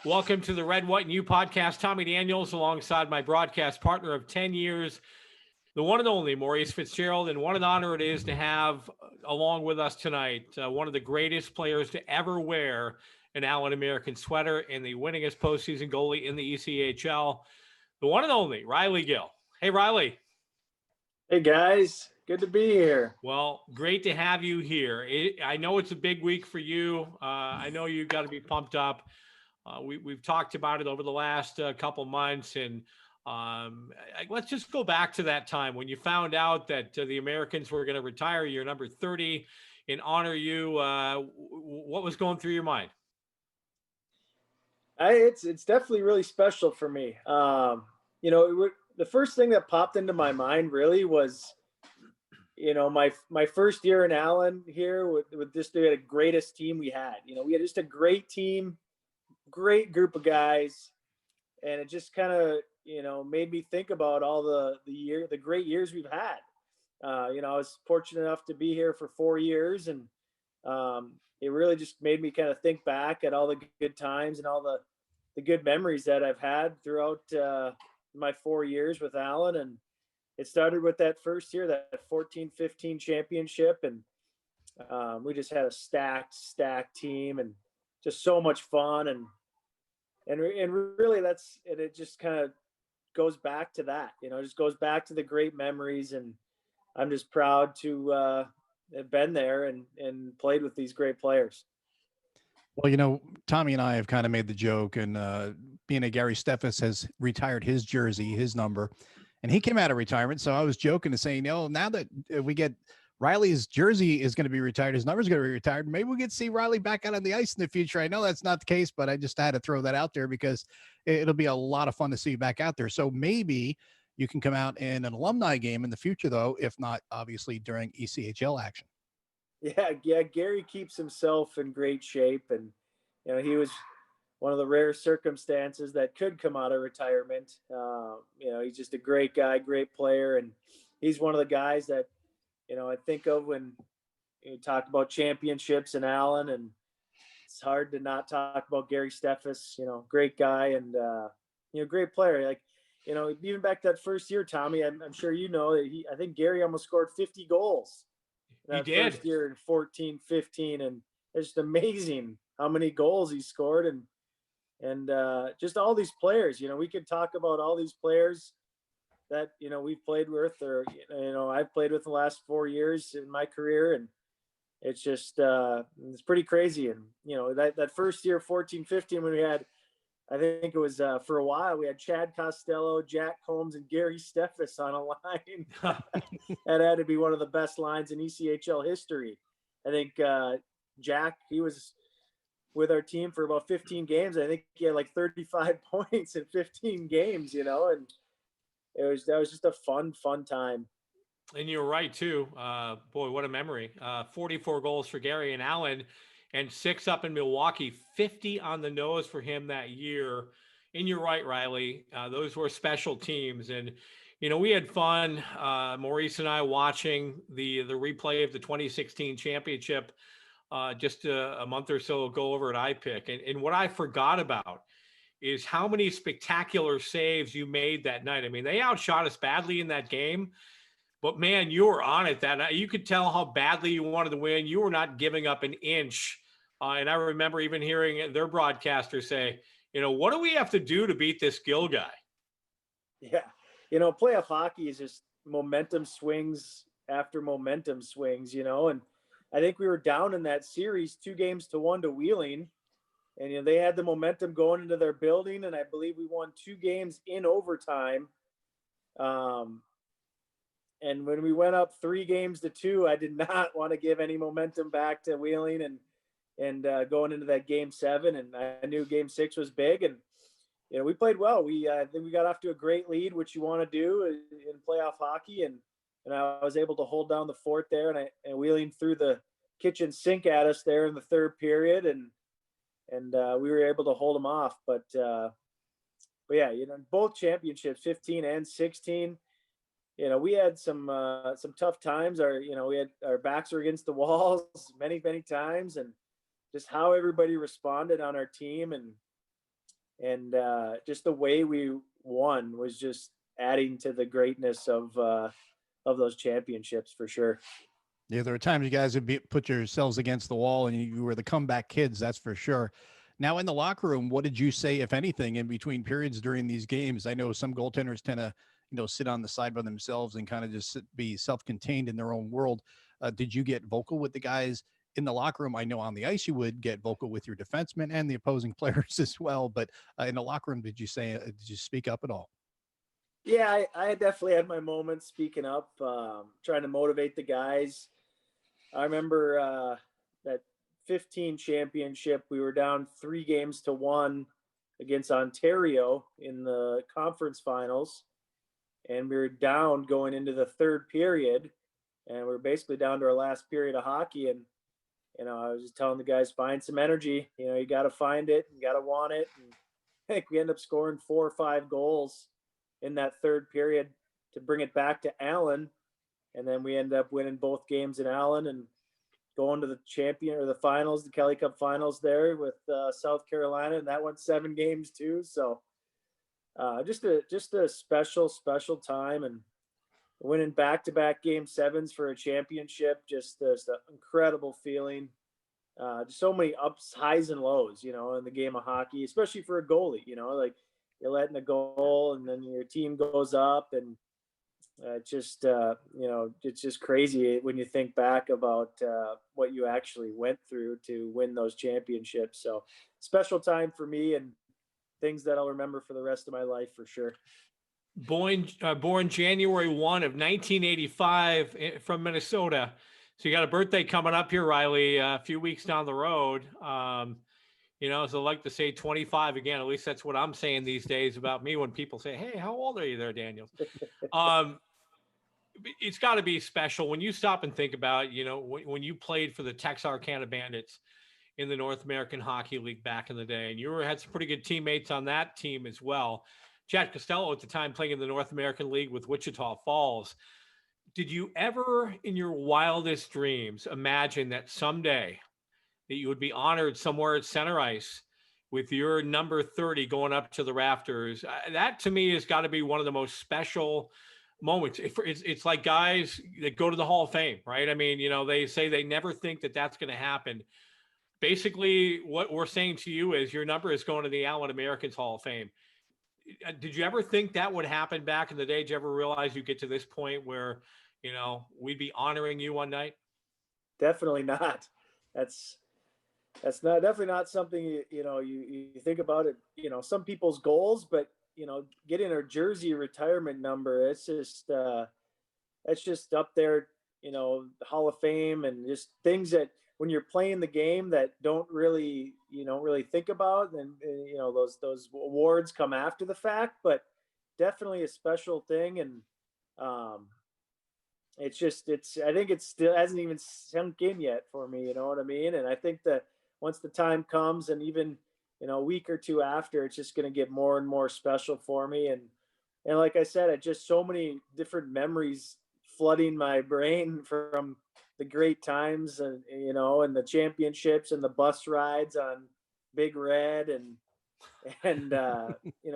Welcome to the Red, White, and You podcast. Tommy Daniels alongside my broadcast partner of 10 years, the one and only Maurice Fitzgerald. And what an honor it is to have along with us tonight one of the greatest players to ever wear an Allen American sweater and the winningest postseason goalie in the ECHL, the one and only Riley Gill. Hey, Riley. Hey, guys. Good to be here. Well, great to have you here. I know it's a big week for you. I know you've got to be pumped up. We've talked about it over the last couple months, and let's just go back to that time when you found out that the Americans were going to retire your number 30 and honor you. What was going through your mind? It's definitely really special for me. The first thing that popped into my mind really was, my first year in Allen here with just the greatest team we had. We had just a great team, great group of guys, and it just kind of made me think about all the great years we've had. I was fortunate enough to be here for 4 years, and it really just made me kind of think back at all the good times and all the good memories that I've had throughout my 4 years with Allen. And it started with that first year, that 14-15 championship, and we just had a stacked team and just so much fun. And really it just kind of goes back to that, it just goes back to the great memories. And I'm just proud to have been there and played with these great players. Well, Tommy and I have kind of made the joke, and being a Gary Steffes has retired his jersey, his number, and he came out of retirement. So I was joking to saying, now that we get Riley's jersey is going to be retired, his number is going to be retired, maybe we get to see Riley back out on the ice in the future. I know that's not the case, but I just had to throw that out there because it'll be a lot of fun to see you back out there. So maybe you can come out in an alumni game in the future, though, if not obviously during ECHL action. Yeah. Gary keeps himself in great shape, and he was one of the rare circumstances that could come out of retirement. He's just a great guy, great player, and he's one of the guys that I think of when you talk about championships in Allen, and it's hard to not talk about Gary Steffes. Great guy and great player. Like even back that first year, Tommy, I'm sure I think Gary almost scored 50 goals. That he did. First year in 14-15, and it's just amazing how many goals he scored, and just all these players. We could talk about all these players that we've played with, or I've played with the last 4 years in my career, and it's just it's pretty crazy. And that first year 14-15, when we had, I think it was for a while, we had Chad Costello, Jack Combs, and Gary Steffes on a line. That had to be one of the best lines in ECHL history. I think Jack, he was with our team for about 15 games. I think he had like 35 points in 15 games, and that was just a fun time. And you're right too. Boy, what a memory. 44 goals for Gary and Allen, and 6 up in Milwaukee, 50 on the nose for him that year. And you're right, Riley. Those were special teams. And, we had fun, Maurice and I, watching the replay of the 2016 championship just a month or so ago over at iPick. And what I forgot about is how many spectacular saves you made that night. I mean, they outshot us badly in that game, but man, you were on it that night. You could tell how badly you wanted to win. You were not giving up an inch. And I remember even hearing their broadcaster say, what do we have to do to beat this Gill guy? Yeah. Playoff hockey is just momentum swings after momentum swings, and I think we were down in that series 2-1 to Wheeling, and they had the momentum going into their building, and I believe we won 2 games in overtime. And when we went up 3-2, I did not want to give any momentum back to Wheeling and going into that game 7. And I knew game 6 was big, and we played well. I think we got off to a great lead, which you want to do in playoff hockey, and I was able to hold down the fort there, and Wheeling threw the kitchen sink at us there in the third period, and we were able to hold them off. But yeah, both championships, 15 and 16. We had some tough times. We had our backs were against the walls many times, and just how everybody responded on our team, and and just the way we won was just adding to the greatness of those championships for sure. Yeah, there were times you guys would put yourselves against the wall and you were the comeback kids, that's for sure. Now, in the locker room, what did you say, if anything, in between periods during these games? I know some goaltenders tend to, sit on the side by themselves and kind of just be self-contained in their own world. Did you get vocal with the guys in the locker room? I know on the ice you would get vocal with your defensemen and the opposing players as well, but in the locker room, did you speak up at all? Yeah, I definitely had my moments speaking up, trying to motivate the guys. I remember that 15 championship. We were down 3-1 against Ontario in the conference finals, and we were down going into the third period, and we were basically down to our last period of hockey. And I was just telling the guys, find some energy. You got to find it, you got to want it. And I think we ended up scoring 4 or 5 goals in that third period to bring it back to Allen, and then we ended up winning both games in Allen and going to the champion or the finals, the Kelly Cup finals there with South Carolina, and that went 7 games too. So just a special time, and winning back-to-back game 7s for a championship, just an incredible feeling. Just so many ups, highs and lows, in the game of hockey, especially for a goalie, like you're letting a goal and then your team goes up, and it's just crazy when you think back about what you actually went through to win those championships. So special time for me, and things that I'll remember for the rest of my life for sure. Born January 1 of 1985 from Minnesota. So you got a birthday coming up here, Riley, a few weeks down the road. So I like to say 25 again. At least that's what I'm saying these days about me when people say, "Hey, how old are you there, Daniels?" It's got to be special when you stop and think about, when you played for the Texarkana Bandits in the North American Hockey League back in the day, and you had some pretty good teammates on that team as well. Chad Costello at the time playing in the North American League with Wichita Falls. Did you ever in your wildest dreams imagine that someday that you would be honored somewhere at center ice with your number 30 going up to the rafters? That to me has got to be one of the most special moments. It's like guys that go to the Hall of Fame, right? I mean, they say they never think that that's going to happen. Basically, what we're saying to you is your number is going to the Allen Americans Hall of Fame. Did you ever think that would happen back in the day? Did you ever realize you get to this point where, we'd be honoring you one night? Definitely not. That's definitely not something you think about it. Some people's goals, but getting a jersey retirement number, it's just up there. Hall of Fame, and just things that when you're playing the game that don't really think about, and those awards come after the fact, but definitely a special thing. And I think it still hasn't even sunk in yet for me, you know what I mean? And I think that once the time comes, and even a week or two after, it's just going to get more and more special for me. And like I said, just so many different memories flooding my brain from the great times, and and the championships and the bus rides on Big Red, and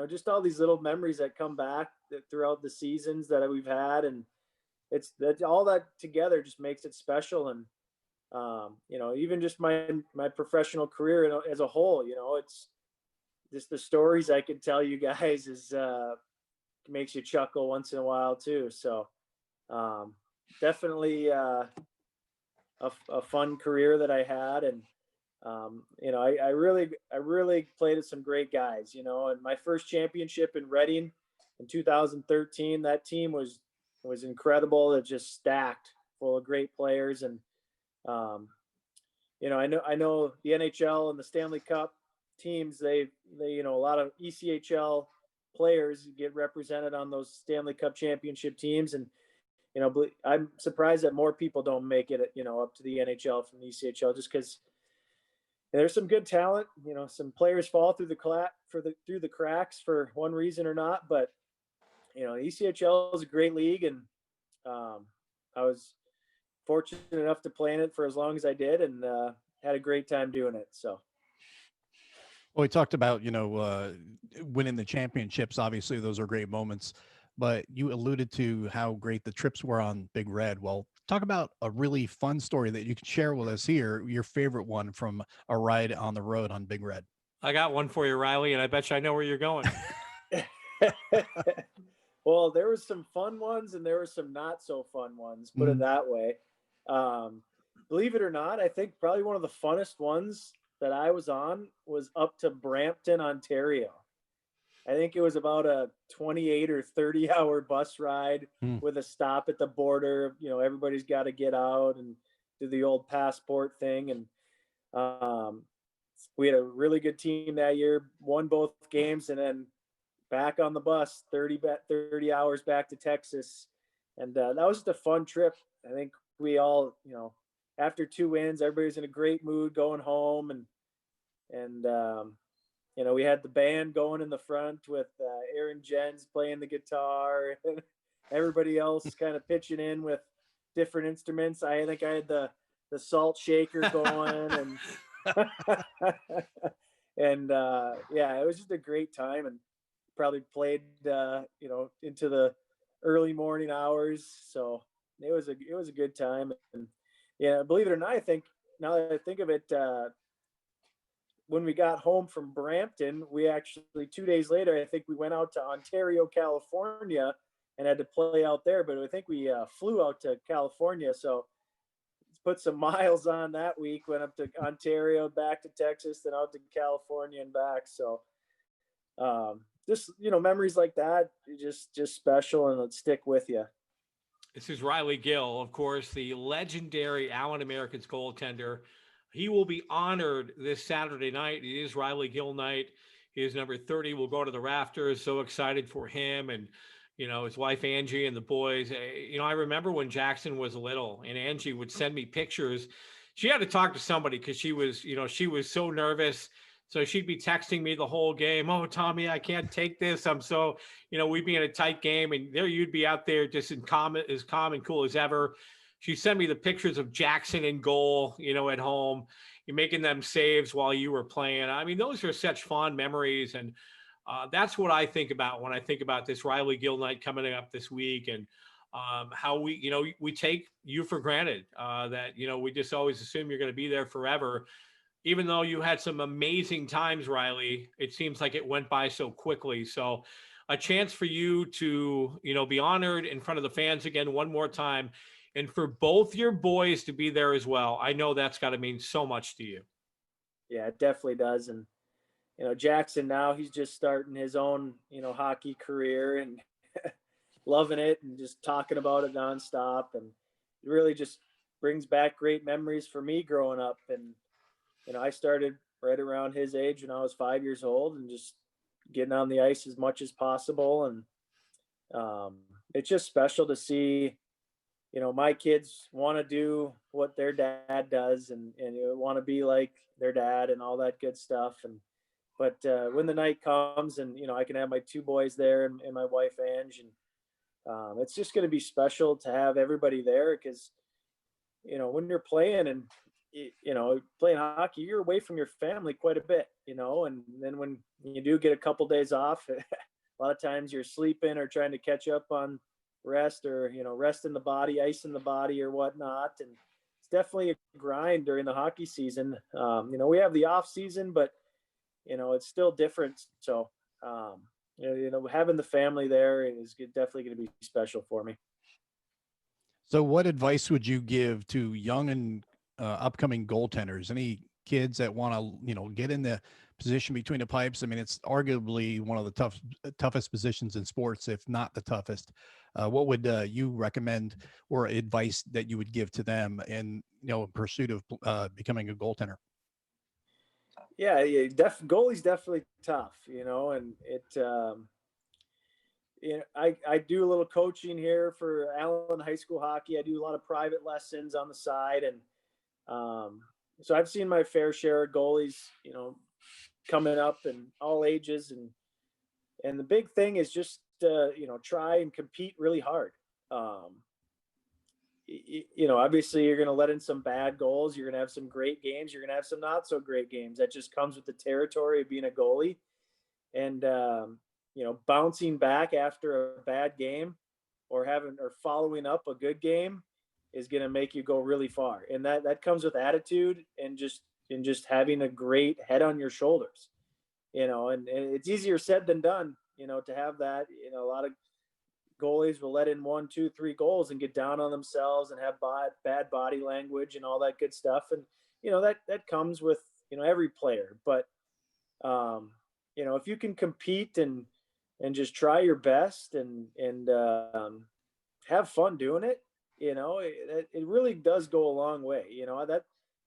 just all these little memories that come back throughout the seasons that we've had. And it's that all that together just makes it special. And even just my professional career as a whole, it's just the stories I could tell you guys is makes you chuckle once in a while too. So definitely a fun career that I had. And I really played with some great guys, and my first championship in Reading in 2013, that team was incredible. It just stacked full of great players. And I know the NHL and the Stanley Cup teams, they a lot of ECHL players get represented on those Stanley Cup championship teams. And I'm surprised that more people don't make it up to the NHL from the ECHL, just because there's some good talent. Some players fall through the cracks for one reason or not. But ECHL is a great league, and I was fortunate enough to play in it for as long as I did, and had a great time doing it. So Well, we talked about, winning the championships. Obviously, those are great moments, but you alluded to how great the trips were on Big Red. Well, talk about a really fun story that you can share with us here, your favorite one from a ride on the road on Big Red. I got one for you, Riley, and I bet you I know where you're going. Well, there was some fun ones and there were some not so fun ones, put it Mhm. that way. Um, Believe it or not, I think probably one of the funnest ones that I was on was up to Brampton, Ontario. I think it was about a 28 or 30-hour bus ride Mm. with a stop at the border. Everybody's got to get out and do the old passport thing. And um, we had a really good team that year, won both games, and then back on the bus 30 hours back to Texas. And that was just a fun trip. I think we all, after 2 wins, everybody's in a great mood going home. And we had the band going in the front with Aaron Jens playing the guitar and everybody else kind of pitching in with different instruments. I think I had the salt shaker going and and yeah, it was just a great time and probably played into the early morning hours. So it was a good time. And yeah, believe it or not, I think now that I think of it, when we got home from Brampton, we actually 2 days later, I think we went out to Ontario, California, and had to play out there. But I think we flew out to California, so put some miles on that week. Went up to Ontario, back to Texas, then out to California and back. So just memories like that, just special and it'll stick with you. This is Riley Gill, of course, the legendary Allen Americans goaltender. He will be honored this Saturday night. It is Riley Gill night. His number 30 will go to the rafters. So excited for him and, his wife Angie and the boys. I remember when Jackson was little and Angie would send me pictures. She had to talk to somebody because she was so nervous. So she'd be texting me the whole game. Oh, Tommy, I can't take this. I'm so, we'd be in a tight game and there you'd be out there just as calm and cool as ever. She sent me the pictures of Jackson in goal, at home. You're making them saves while you were playing. I mean, those are such fond memories. And that's what I think about when I think about this Riley Gill night coming up this week and how we take you for granted that, we just always assume you're going to be there forever. Even though you had some amazing times, Riley, it seems like it went by so quickly. So a chance for you to, be honored in front of the fans again one more time and for both your boys to be there as well. I know that's got to mean so much to you. Yeah, it definitely does. And Jackson now he's just starting his own hockey career and loving it and just talking about it nonstop. And it really just brings back great memories for me growing up. And I started right around his age when I was 5 years old and just getting on the ice as much as possible. And it's just special to see, my kids want to do what their dad does and want to be like their dad and all that good stuff. And but when the night comes and I can have my two boys there and my wife Ange, and it's just going to be special to have everybody there because when you're playing and playing hockey, you're away from your family quite a bit, and then when you do get a couple days off, a lot of times you're sleeping or trying to catch up on rest or rest in the body, ice in the body or whatnot. And it's definitely a grind during the hockey season. We have the off season, but it's still different. So having the family there is definitely going to be special for me. So, what advice would you give to young and upcoming goaltenders? Any kids that want to, get in the position between the pipes? I mean, it's arguably one of the toughest positions in sports, if not the toughest. What would you recommend or advice that you would give to them in, in pursuit of becoming a goaltender? Yeah, goalie's definitely tough, and I do a little coaching here for Allen High School hockey. I do a lot of private lessons on the side, and so I've seen my fair share of goalies, coming up in all ages, and the big thing is just try and compete really hard. obviously you're going to let in some bad goals. You're going to have some great games. You're going to have some not so great games. That just comes with the territory of being a goalie. And, bouncing back after a bad game or following up a good game is going to make you go really far. And that comes with attitude and just having a great head on your shoulders, and it's easier said than done, to have that. A lot of goalies will let in 1, 2, 3 goals and get down on themselves and have bad body language and all that good stuff. And, that comes with, every player. But, if you can compete and just try your best and have fun doing it, it really does go a long way. That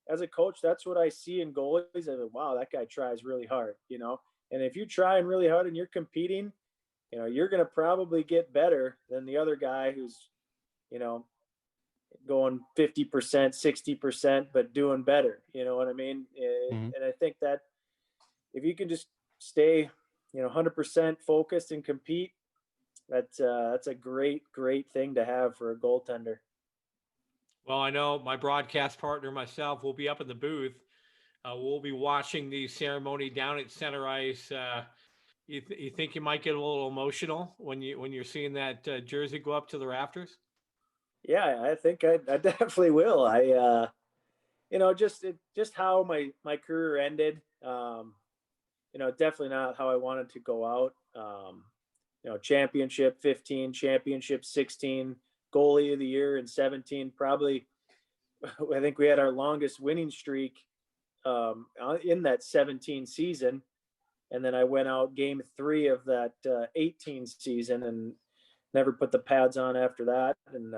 as a coach, that's what I see in goalies. I go, wow, that guy tries really hard, and if you're trying really hard and you're competing, you're going to probably get better than the other guy who's, going 50%, 60%, but doing better. You know what I mean? Mhm. And I think that if you can just stay, 100% focused and compete, that's a great, great thing to have for a goaltender. Well, I know my broadcast partner, myself, will be up in the booth. We'll be watching the ceremony down at center ice. You think you might get a little emotional when you're seeing that jersey go up to the rafters? Yeah, I think I definitely will. Just how my career ended. Definitely not how I wanted to go out. Championship 15, championship 16, goalie of the year in 17. Probably, I think we had our longest winning streak in that 17 season. And then I went out game 3 of that 18 season and never put the pads on after that. And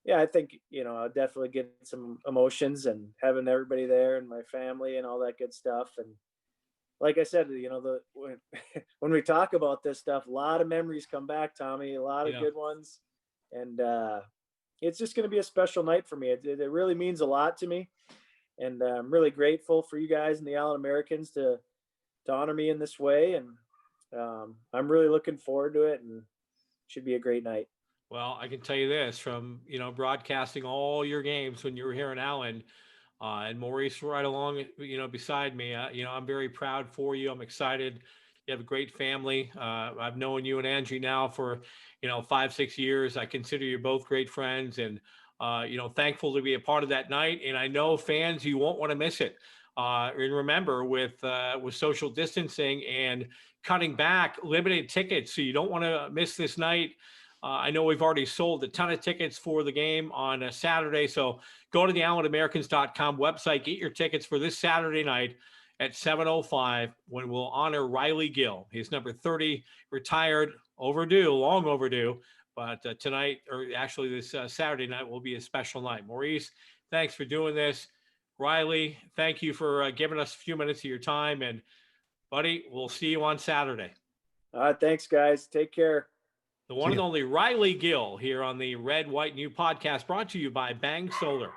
yeah, I think, I'll definitely get some emotions and having everybody there and my family and all that good stuff. And like I said, when we talk about this stuff, a lot of memories come back, Tommy, a lot of Yeah. good ones. And it's just going to be a special night for me. It really means a lot to me. And I'm really grateful for you guys and the Allen Americans to honor me in this way. And I'm really looking forward to it, and it should be a great night. Well, I can tell you this from, broadcasting all your games when you were here in Allen, and Maurice right along, beside me. I'm very proud for you. I'm excited. You have a great family. I've known you and Angie now for, 5, 6 years. I consider you both great friends, and thankful to be a part of that night. And I know fans, you won't want to miss it. And remember, with social distancing and cutting back, limited tickets, so you don't want to miss this night. I know we've already sold a ton of tickets for the game on a Saturday. So go to the AllenAmericans.com website, get your tickets for this Saturday night at 7:05 when we'll honor Riley Gill. He's number 30, retired, overdue, long overdue. But tonight, or actually this Saturday night, will be a special night. Maurice, thanks for doing this. Riley, thank you for giving us a few minutes of your time. And buddy, we'll see you on Saturday. Thanks, guys. Take care. The one and only Riley Gill here on the Red, White, New podcast, brought to you by Bang Solar.